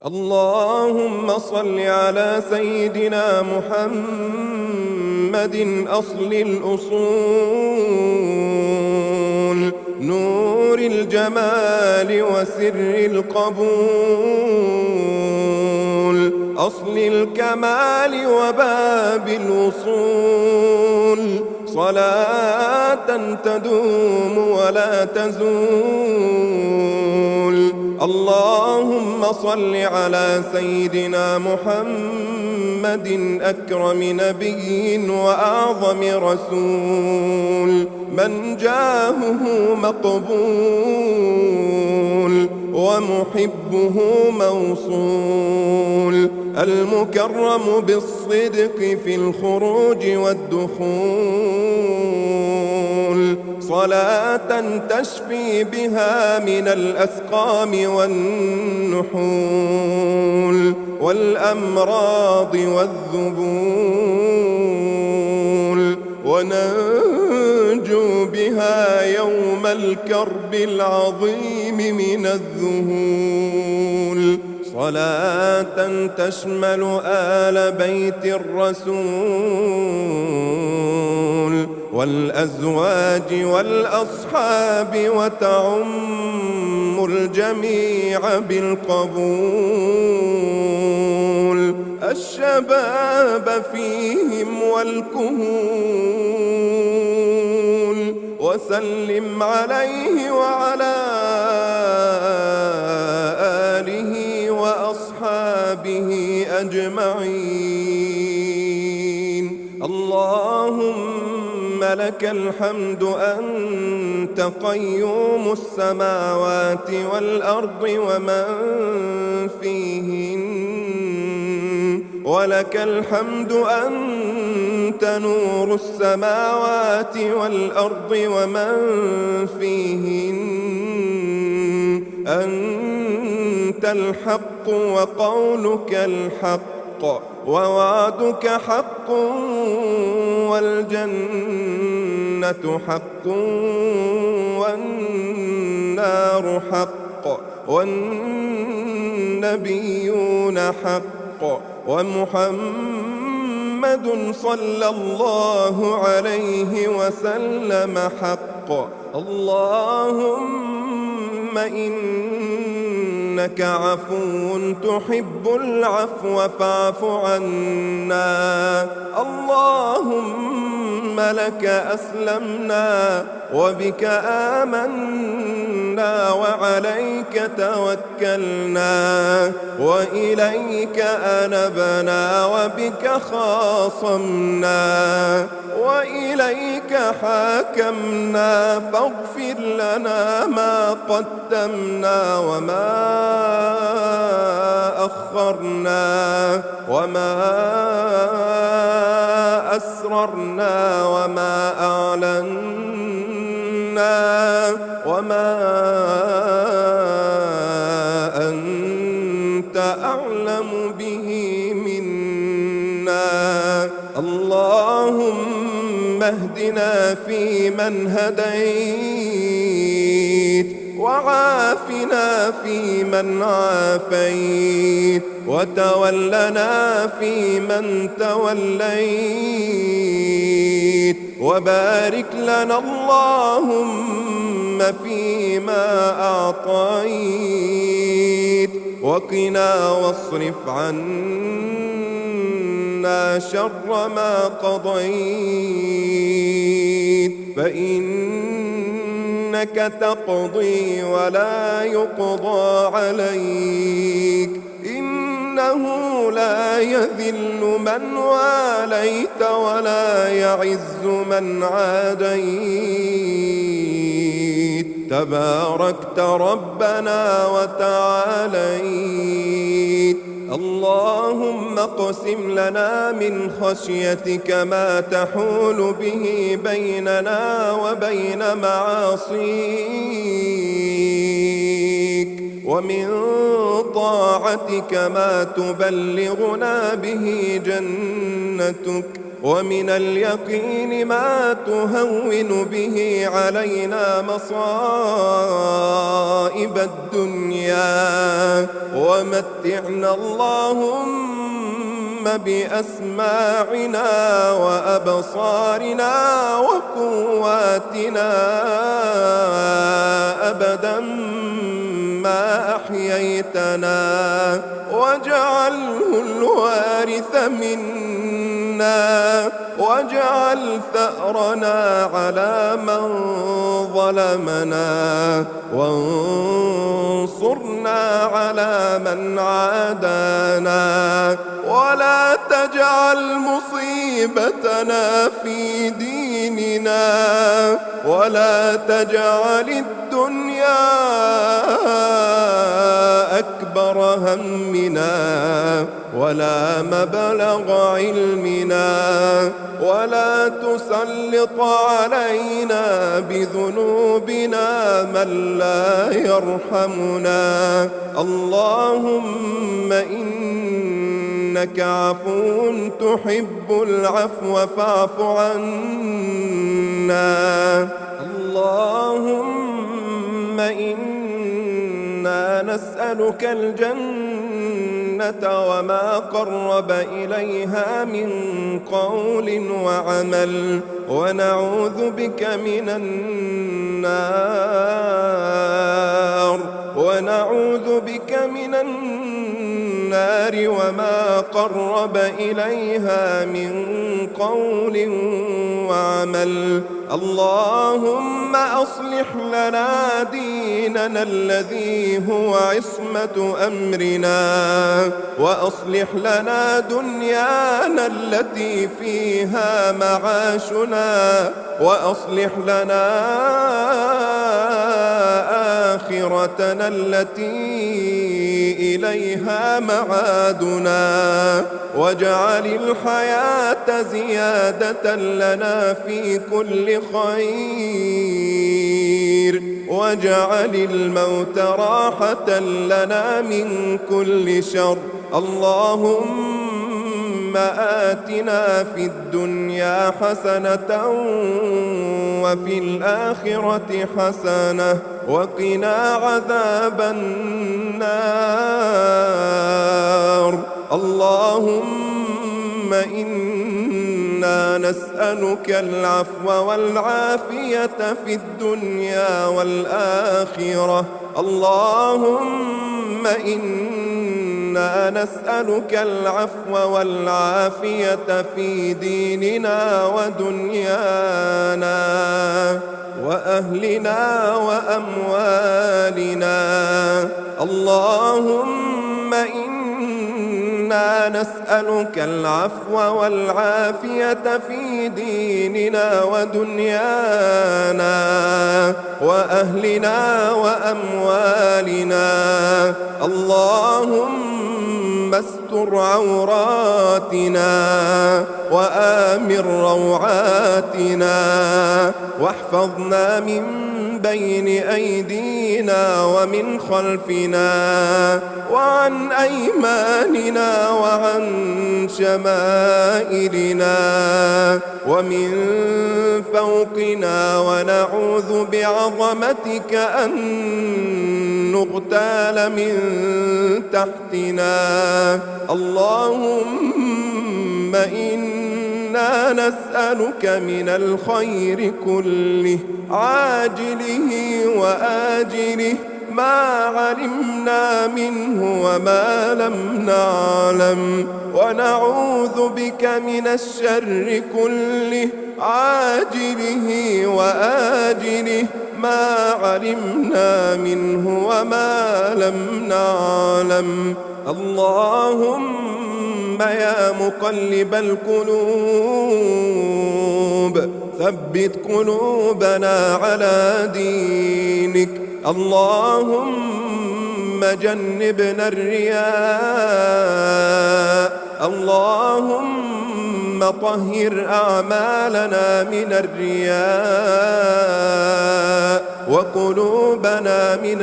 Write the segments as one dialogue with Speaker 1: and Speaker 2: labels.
Speaker 1: اللهم صل على سيدنا محمد أصل الأصول، نور الجمال وسر القبول، أصل الكمال وباب الوصول، صلاة تدوم ولا تزول. اللهم صل على سيدنا محمد أكرم نبي وأعظم رسول، من جاهه مقبول ومحبه موصول، المكرم بالصدق في الخروج والدخول، صلاة تشفي بها من الأسقام والنحول والأمراض والذبول، وننجو بها يوم الكرب العظيم من الذهول، صلاة تشمل آل بيت الرسول والأزواج والأصحاب وتعم الجميع بالقبول، الشباب فيهم والكهول، وسلم عليه وعلى آله وأصحابه أجمعين. اللهم لك الحمد أنت قيوم السماوات والأرض ومن فيهن، ولك الحمد أنت نور السماوات والأرض ومن فيهن، أنت الحق وقولك الحق ووعدك حق والجنة حق والنار حق والنبيون حق ومحمد صلى الله عليه وسلم حق. اللهم إنك عفو تحب العفو فاعف عنا. اللهم لك أسلمنا وبك آمنا وعليك توكلنا وإليك أنبنا وبك خاصمنا وإليك حاكمنا، فاغفر لنا ما قدمنا وما أخرنا وما أسررنا وما أعلنا وما أنت أعلم به منا. اللهم اهدنا فيمن هديت وعافنا فيمن عافيت وتولنا فيمن توليت، وبارك لنا اللهم فيما أعطيت، وقنا واصرف عنا شر ما قضيت، فإنك تقضي ولا يقضى عليك، إنه لا يذل من واليت ولا يعز من عاديت، تباركت ربنا وتعاليت. اللهم اقسم لنا من خشيتك ما تحول به بيننا وبين معاصيك، ومن طاعتك ما تبلغنا به جنتك، ومن اليقين ما تهون به علينا مصائب الدنيا ومتعنا اللهم بأسماعنا وأبصارنا وقواتنا أبدا ما أحييتنا واجعله الوارث منا واجعل ثأرنا على من ظلمنا وانصرنا على من عادانا ولا تجعل مصيبتنا في ديننا ولا تجعل الدنيا أكبر همنا ولا مبلغ علمنا ولا تسلط علينا بذنوبنا من لا يرحمنا اللهم إنك عفو تحب العفو فاعف عنا اللهم إنا نسألك الجنة وما قرب إليها من قول وعمل ونعوذ بك من النار وما قرب إليها من قول وعمل اللهم أصلح لنا ديننا الذي هو عصمة أمرنا وأصلح لنا دنيانا التي فيها معاشنا وأصلح لنا آخرتنا التي إليها معادنا واجعل الحياة زيادة لنا في كل خير واجعل الموت راحة لنا من كل شر اللهم آتنا في الدنيا حسنة وفي الآخرة حسنة وقنا عذاب النار اللهم إنا نسألك العفو والعافية في الدنيا والآخرة اللهم إنا نسألك العفو والعافية في ديننا ودنيانا وأهلنا وأموالنا اللهم إنا نسألك العفو والعافية في ديننا ودنيانا وأهلنا وأموالنا اللهم استر عوراتنا وآمن روعاتنا واحفظنا من بين أيدينا ومن خلفنا وعن أيماننا وعن شمائلنا ومن فوقنا ونعوذ بعظمتك أن نغتال من تحتنا اللهم إنا نسألك من الخير كله عاجله وآجله ما علمنا منه وما لم نعلم ونعوذ بك من الشر كله عاجله وآجله ما علمنا منه وما لم نعلم اللهم يا مقلب القلوب ثبت قلوبنا على دينك اللهم جنبنا الرياء اللهم طهر أعمالنا من الرياء وقلوبنا من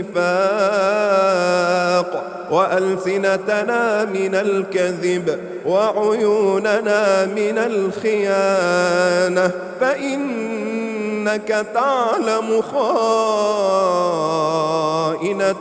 Speaker 1: النفاق وألسنتنا من الكذب وعيوننا من الخيانة، فإنك تعلم خائنة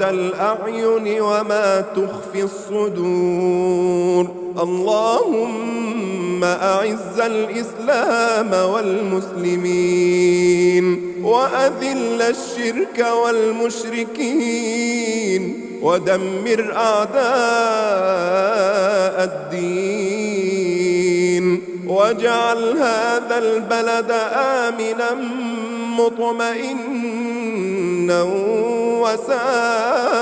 Speaker 1: الأعين وما تخفي الصدور. اللهم أعز الإسلام والمسلمين وأذل الشرك والمشركين ودمر أعداء الدين، واجعل هذا البلد آمنا مطمئنا وسائر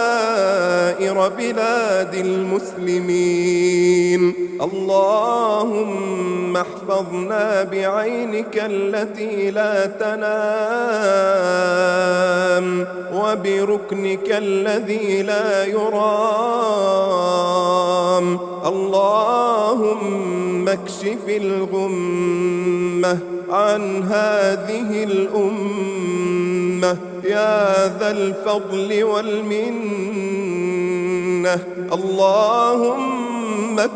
Speaker 1: بلاد المسلمين. اللهم احفظنا بعينك التي لا تنام وبركنك الذي لا يرام. اللهم اكشف الغمة عن هذه الأمة يا ذا الفضل والمنة. اللهم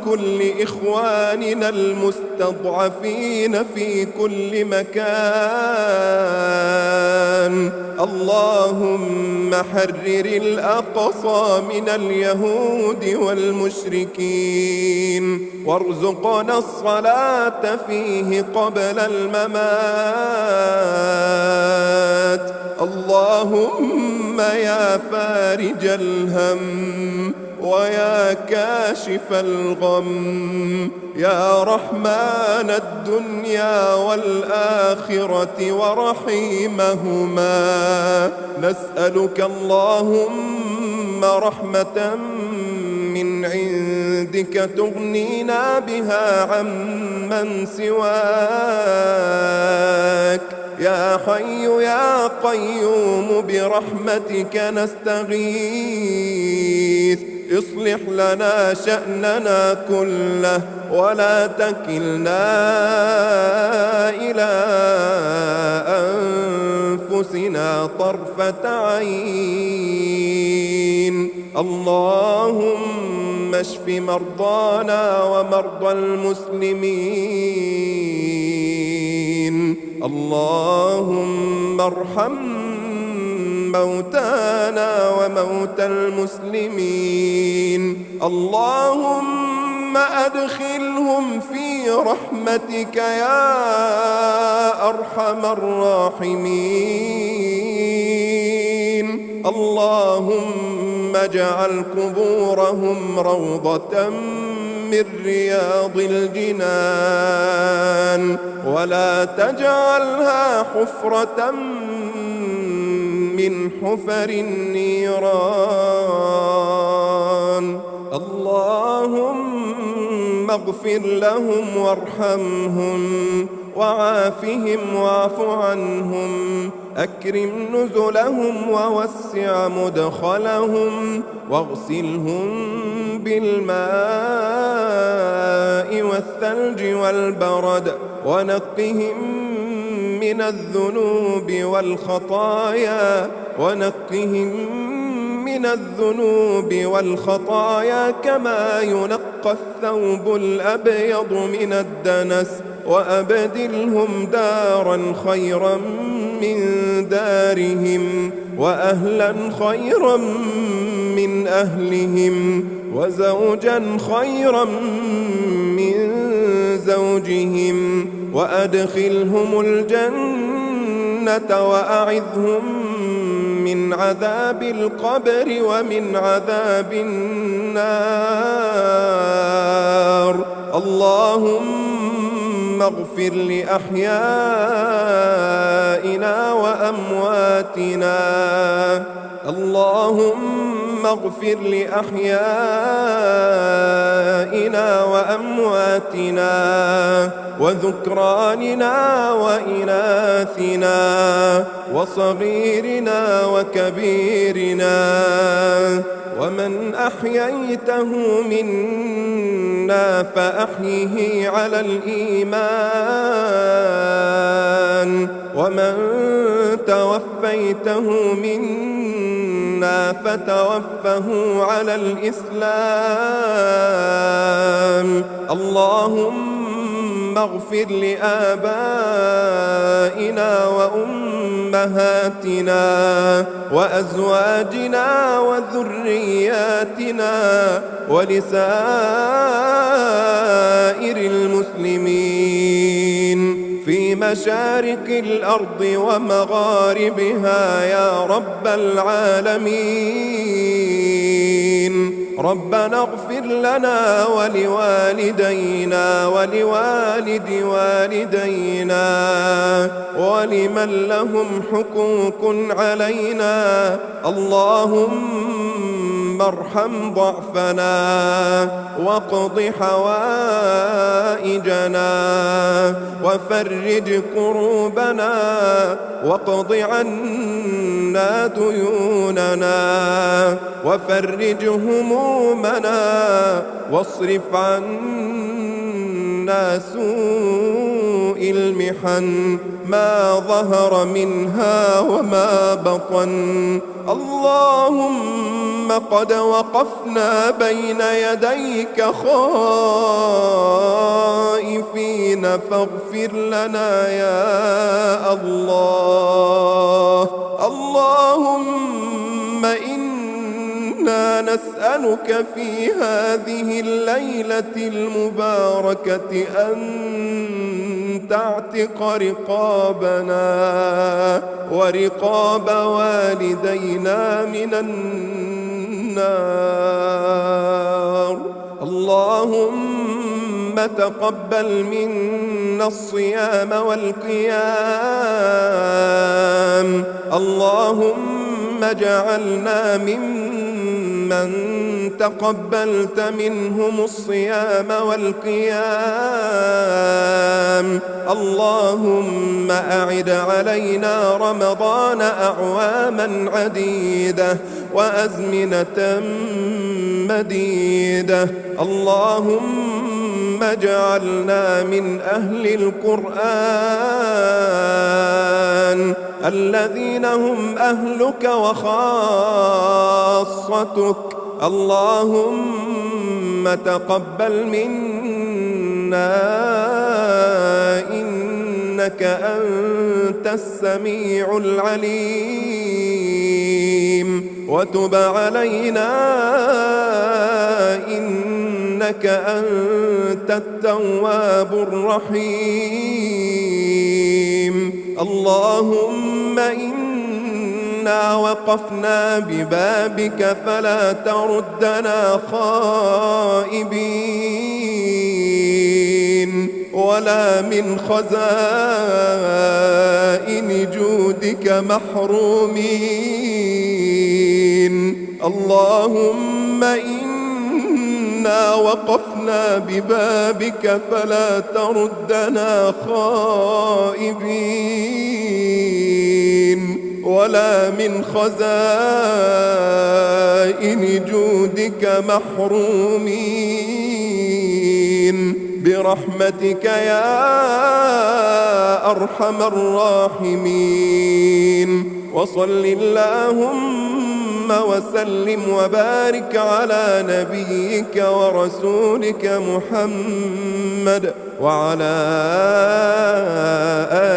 Speaker 1: كن لإخواننا المستضعفين في كل مكان. اللهم حرر الأقصى من اليهود والمشركين وارزقنا الصلاة فيه قبل الممات. اللهم يا فارج الهم ويا كاشف الغم يا رحمن الدنيا والآخرة ورحيمهما، نسألك اللهم رحمة من عندك تغنينا بها عمن سواك. يا حي يا قيوم برحمتك نستغيث، اصلح لنا شأننا كله ولا تكلنا إلى أنفسنا طرفة عين. اللهم اشف مرضانا ومرضى المسلمين. اللهم ارحم موتانا وموتى المسلمين. اللهم أدخلهم في رحمتك يا أرحم الراحمين. اللهم اجعل قبورهم روضة من رياض الجنان ولا تجعلها حفرة من حفر النيران. اللهم اغفر لهم وارحمهم وعافهم واعف عنهم، أكرم نزلهم ووسع مدخلهم واغسلهم بالماء والثلج والبرد ونقهم من الذنوب والخطايا كما ينقى الثوب الأبيض من الدنس، وأبدلهم دارا خيرا من دارهم وأهلا خيرا من أهلهم وزوجا خيرا من زوجهم، وأدخلهم الجنة وأعذهم من عذاب القبر ومن عذاب النار. اللهم اغفر لأحيائنا وأمواتنا. اللهم اغفر لأحيائنا وأمواتنا وذكراننا وإناثنا وصغيرنا وكبيرنا، ومن أحييته منا فأحيه على الإيمان ومن توفيته منا فتوفه على الإسلام. اللهم اغفر لآبائنا وأمهاتنا وأزواجنا وذرياتنا ولسائر المسلمين في مشارق الأرض ومغاربها يا رب العالمين. ربنا اغفر لنا ولوالدينا ولوالد والدينا ولمن لهم حقوق علينا. اللهم ارحم ضعفنا واقض حوائجنا وفرج كروبنا واقض عنا ديوننا وفرج همومنا واصرف عنا سوء المحن ما ظهر منها وما بطن. اللهم قد وقفنا بين يديك خائفين فاغفر لنا يا الله. اللهم إنا نسألك في هذه الليلة المباركة أن تعتق رقابنا ورقاب والدينا من النار. اللهم تقبل منا الصيام والقيام. اللهم اجعلنا ممن تقبلت منهم الصيام والقيام. اللهم أعد علينا رمضان أعواما عديدة وأزمنة مديدة. اللهم اجعلنا من أهل القرآن الذين هم أهلك وخاصتك. اللهم تقبل منا إنك أنت السميع العليم وتب علينا إنك أنت التواب الرحيم. اللهم إنا وقفنا ببابك فلا تردنا خائبين ولا من خزائن جودك محرومين. اللهم إنا وقفنا ببابك فلا تردنا خائبين ولا من خزائن جودك محرومين برحمتك يا أرحم الراحمين. وصل اللهم وسلم وبارك على نبيك ورسولك محمد وعلى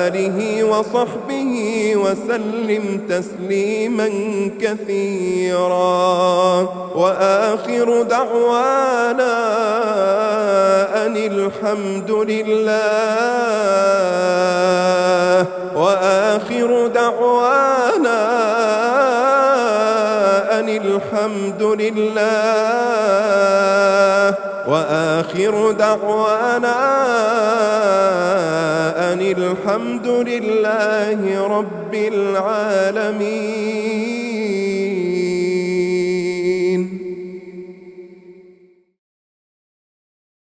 Speaker 1: آله وصحبه وسلم تسليما كثيرا. وآخر دعوانا أن الحمد لله. وآخر دعوانا أن الحمد لله. وآخر دعوانا أن الحمد لله رب العالمين.